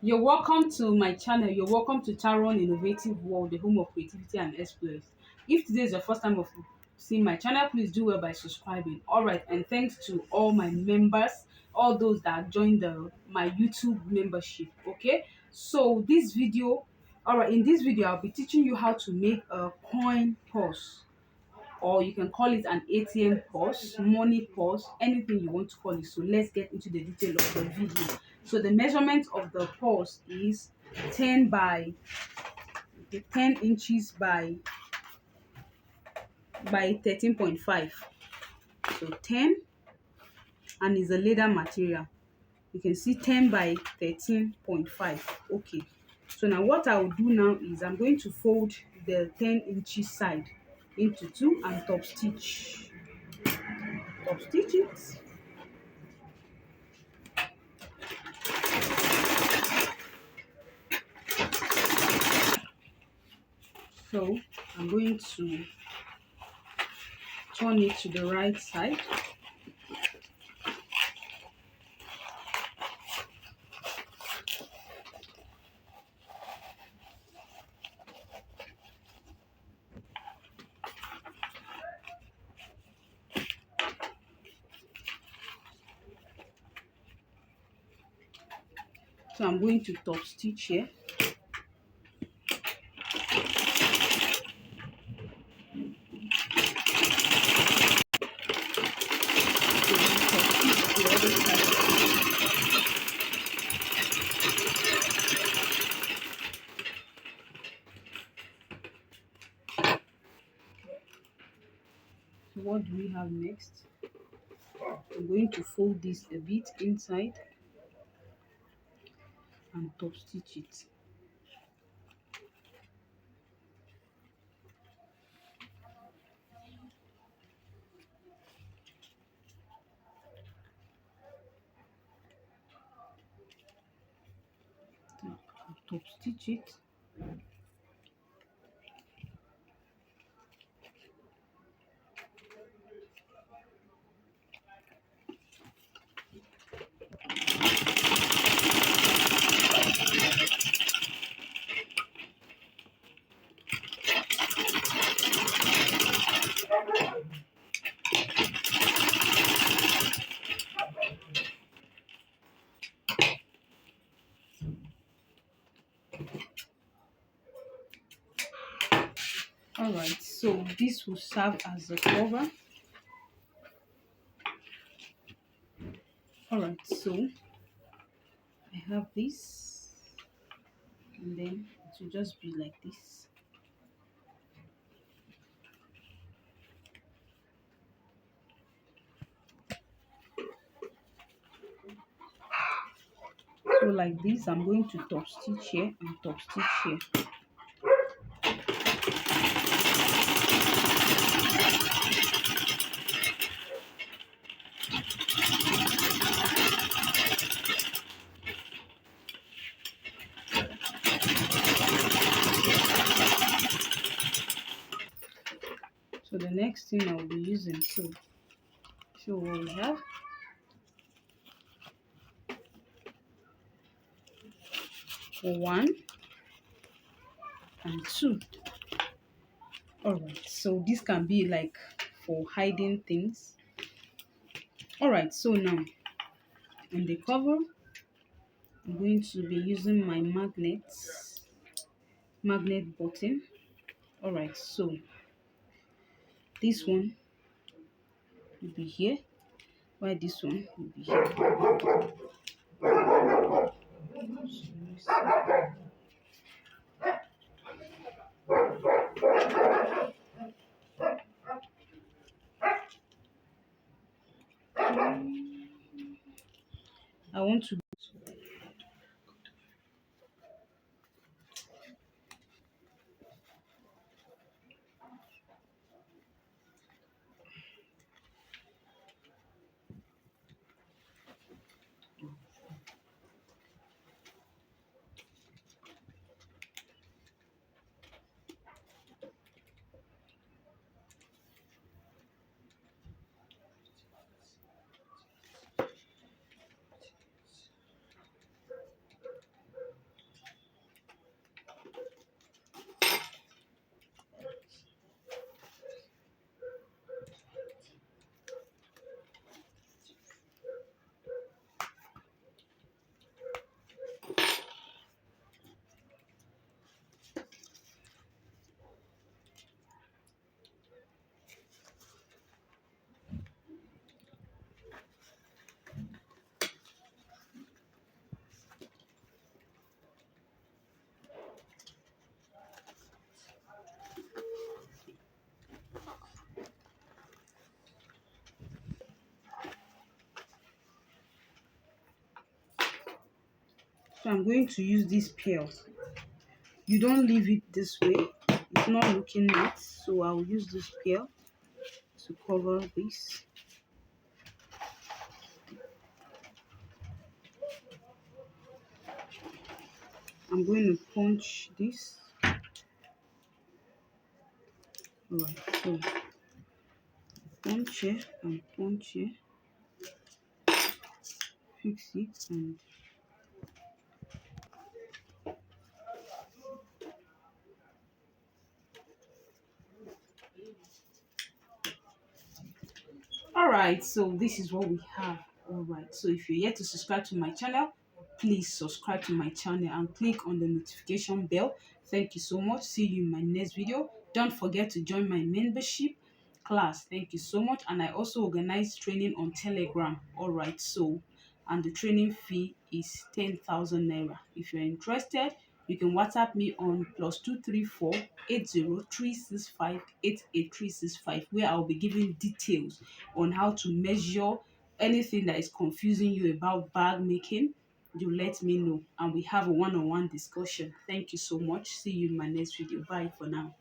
You're welcome to my channel. You're welcome to Tarron Innovative World, the home of creativity and exploits. If today is your first time of seeing my channel, please do well by subscribing. All right, and thanks to all my members, all those that joined my YouTube membership. Okay, so this video, all right, in this video, I'll be teaching you how to make a coin purse, or you can call it an ATM purse, money purse, anything you want to call it. So let's get into the detail of the video. So the measurement of the purse is 10 by 10 inches by 13.5. So 10, and is a leather material. You can see 10 by 13.5. Okay. So now what I will do now is I'm going to fold the 10 inches side into two and top stitch. Top stitch it. So I'm going to turn it to the right side. So I'm going to top stitch here. So what do we have next? I'm going to fold this a bit inside and top stitch it. Top stitch it. All right, so this will serve as a cover. All right, so I have this, and then it will just be like this. So like this, I'm going to top stitch here and top stitch here. So the next thing I'll be using to show what we have, for one and two. All right, so this can be like for hiding things. All right, so now on the cover, I'm going to be using my magnet button. All right, so this one will be here, while this one will be here. I want to. So I'm going to use this pail. You don't leave it this way, it's not looking neat, so I'll use this pail to cover this. I'm going to punch this. Alright, so punch here and punch here, fix it, and alright, so this is what we have. Alright, so if you're yet to subscribe to my channel, please subscribe to my channel and click on the notification bell. Thank you so much. See you in my next video. Don't forget to join my membership class. Thank you so much. And I also organize training on Telegram. Alright, so and the training fee is 10,000 naira. If you're interested, you can WhatsApp me on +234 80 365 88365, where I'll be giving details on how to measure anything that is confusing you about bag making. You let me know and we have a one-on-one discussion. Thank you so much. See you in my next video. Bye for now.